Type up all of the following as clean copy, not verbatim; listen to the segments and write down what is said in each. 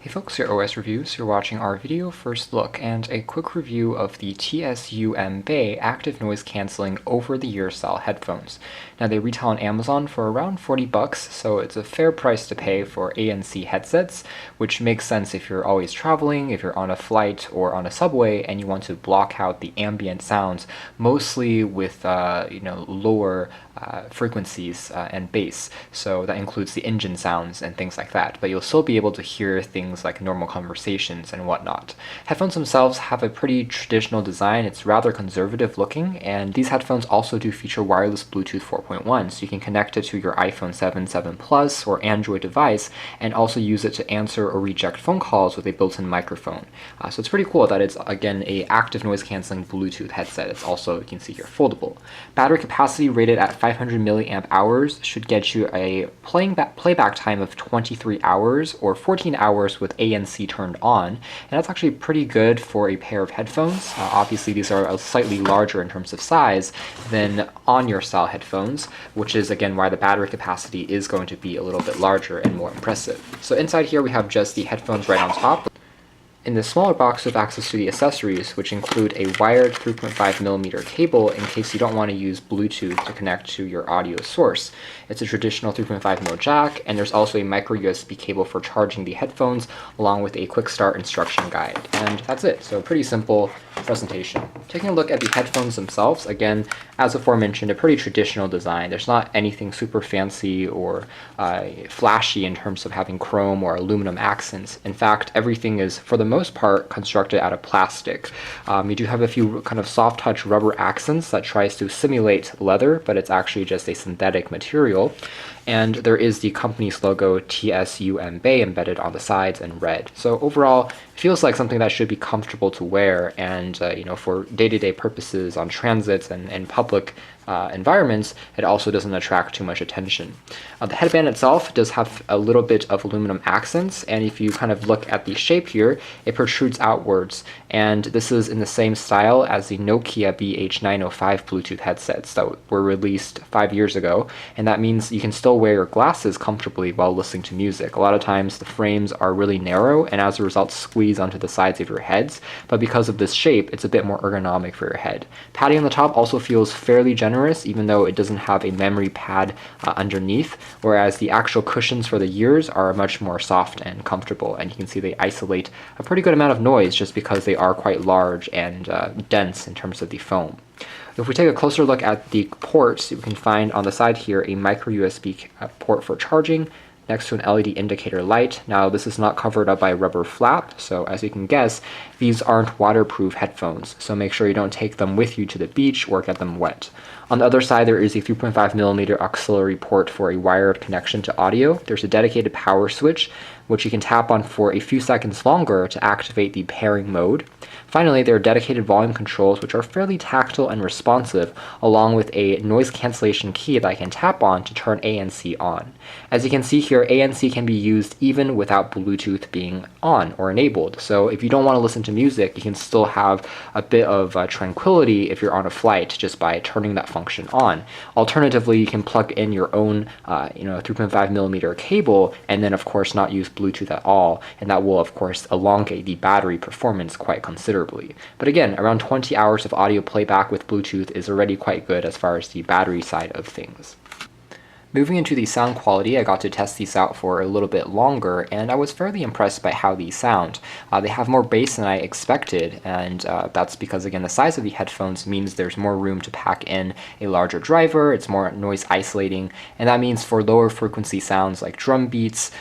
Hey folks, your OS Reviews. You're watching our video first look and a quick review of the TS-BH05 Active Noise Cancelling over-the-ear style headphones. Now they retail on Amazon for around 40 bucks, so it's a fair price to pay for ANC headsets, which makes sense if you're always traveling, if you're on a flight or on a subway and you want to block out the ambient sounds, mostly with lower frequencies and bass. So that includes the engine sounds and things like that, but you'll still be able to hear things like normal conversations and whatnot. Headphones themselves have a pretty traditional design. It's rather conservative looking, and these headphones also do feature wireless Bluetooth 4.1, so you can connect it to your iPhone 7, 7 Plus, or Android device, and also use it to answer or reject phone calls with a built-in microphone. So it's pretty cool that it's, again, a active noise canceling Bluetooth headset. It's also, you can see here, foldable. Battery capacity rated at 500 milliamp hours should get you a playback time of 23 hours or 14 hours with ANC turned on, and that's actually pretty good for a pair of headphones. Obviously these are slightly larger in terms of size than on-ear style headphones, which is again why the battery capacity is going to be a little bit larger and more impressive. So inside here we have just the headphones right on top. In the smaller box, you have access to the accessories, which include a wired 3.5mm cable in case you don't want to use Bluetooth to connect to your audio source. It's a traditional 3.5mm jack, and there's also a micro USB cable for charging the headphones, along with a quick start instruction guide. And that's it, so pretty simple presentation. Taking a look at the headphones themselves, again, as aforementioned, a pretty traditional design. There's not anything super fancy or flashy in terms of having chrome or aluminum accents. In fact, everything is, for the most part, constructed out of plastic. You do have a few kind of soft touch rubber accents that tries to simulate leather, but it's actually just a synthetic material. And there is the company's logo TS-BH05 embedded on the sides in red. So overall, it feels like something that should be comfortable to wear, and for day-to-day purposes on transits and public environments, it also doesn't attract too much attention. The headband itself does have a little bit of aluminum accents, and if you kind of look at the shape here, it protrudes outwards, and this is in the same style as the Nokia BH905 Bluetooth headsets that were released 5 years ago, and that means you can still wear your glasses comfortably while listening to music. A lot of times the frames are really narrow and as a result squeeze onto the sides of your heads, but because of this shape, it's a bit more ergonomic for your head. Padding on the top also feels fairly generous, even though it doesn't have a memory pad underneath, whereas the actual cushions for the ears are much more soft and comfortable, and you can see they isolate a pretty good amount of noise just because they are quite large and dense in terms of the foam. If we take a closer look at the ports, we can find on the side here a micro USB port for charging, next to an LED indicator light. Now this is not covered up by a rubber flap, so as you can guess, these aren't waterproof headphones, so make sure you don't take them with you to the beach or get them wet. On the other side, there is a 3.5mm auxiliary port for a wired connection to audio. There's a dedicated power switch, which you can tap on for a few seconds longer to activate the pairing mode. Finally, there are dedicated volume controls, which are fairly tactile and responsive, along with a noise cancellation key that I can tap on to turn ANC on. As you can see here, ANC can be used even without Bluetooth being on or enabled. So if you don't want to listen to music, you can still have a bit of tranquility if you're on a flight just by turning that function on. Alternatively, you can plug in your own 3.5mm cable and then of course not use Bluetooth at all, and that will of course elongate the battery performance quite considerably. But again, around 20 hours of audio playback with Bluetooth is already quite good as far as the battery side of things. Moving into the sound quality, I got to test these out for a little bit longer, and I was fairly impressed by how these sound. They have more bass than I expected, and that's because, again, the size of the headphones means there's more room to pack in a larger driver, it's more noise isolating, and that means for lower frequency sounds like drum beats,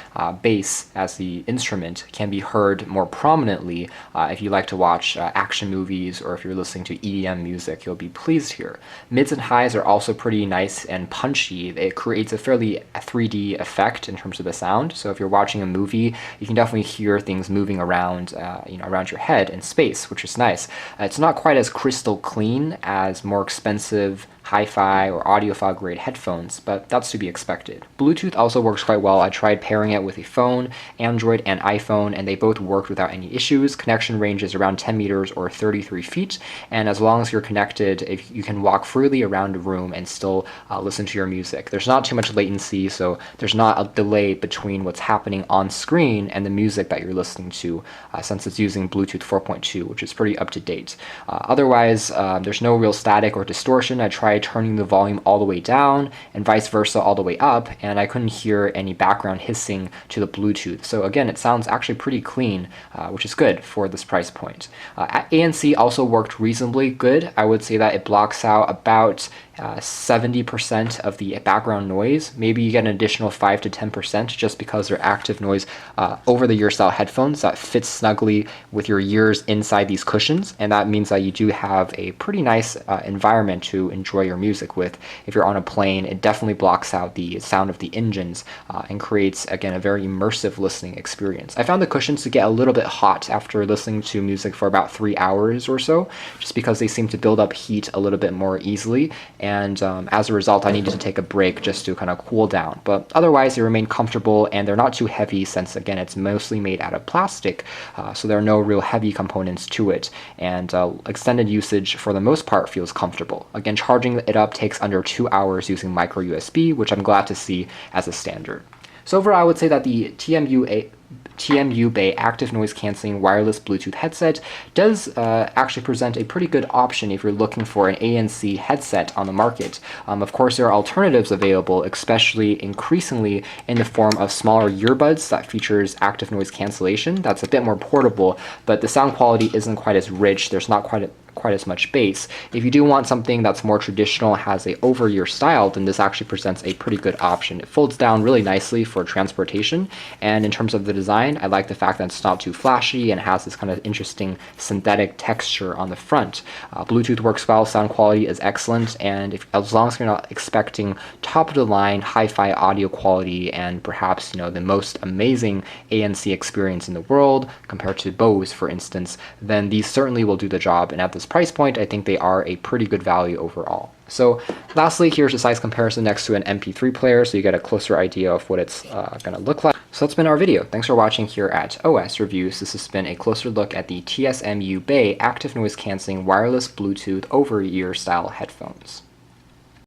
bass as the instrument can be heard more prominently. If you like to watch action movies or if you're listening to EDM music, you'll be pleased here. Mids and highs are also pretty nice and punchy. It creates a fairly 3D effect in terms of the sound. So if you're watching a movie, you can definitely hear things moving around, around your head in space, which is nice. It's not quite as crystal clean as more expensive hi-fi or audiophile grade headphones, but that's to be expected. Bluetooth also works quite well. I tried pairing it with a phone, Android and iPhone, and they both worked without any issues. Connection range is around 10 meters or 33 feet, and as long as you're connected, if you can walk freely around a room and still listen to your music. There's not too much latency, so there's not a delay between what's happening on screen and the music that you're listening to, since it's using Bluetooth 4.2, which is pretty up to date. Otherwise, there's no real static or distortion. I tried turning the volume all the way down and vice versa all the way up, and I couldn't hear any background hissing to the Bluetooth. So again, it sounds actually pretty clean, which is good for this price point. ANC also worked reasonably good. I would say that it blocks out about 70% of the background noise. Maybe you get an additional 5 to 10% just because they're active noise over-the-ear style headphones that fit snugly with your ears inside these cushions, and that means that you do have a pretty nice environment to enjoy your music with. If you're on a plane, it definitely blocks out the sound of the engines and creates, again, a very immersive listening experience. I found the cushions to get a little bit hot after listening to music for about 3 hours or so, just because they seem to build up heat a little bit more easily, and as a result, I needed to take a break just to kind of cool down. But otherwise, they remain comfortable, and they're not too heavy since, again, it's mostly made out of plastic, so there are no real heavy components to it, and extended usage for the most part feels comfortable. Again, charging it up takes under 2 hours using micro USB, which I'm glad to see as a standard. So overall, I would say that the TMU-Bay Active Noise Cancelling Wireless Bluetooth headset does actually present a pretty good option if you're looking for an ANC headset on the market. Of course, there are alternatives available, especially increasingly in the form of smaller earbuds that features active noise cancellation. That's a bit more portable, but the sound quality isn't quite as rich. There's not quite as much bass. If you do want something that's more traditional, has a over-ear style, then this actually presents a pretty good option. It folds down really nicely for transportation, and in terms of the design, I like the fact that it's not too flashy and has this kind of interesting synthetic texture on the front. Bluetooth works well, sound quality is excellent, and as long as you're not expecting top-of-the-line hi-fi audio quality and perhaps, the most amazing ANC experience in the world compared to Bose, for instance, then these certainly will do the job, and at this price point, I think they are a pretty good value overall. So lastly, here's a size comparison next to an MP3 player, so you get a closer idea of what it's going to look like. So that's been our video. Thanks for watching here at OS Reviews. This has been a closer look at the TSMU-Bay Active Noise Cancelling Wireless Bluetooth over-ear style headphones.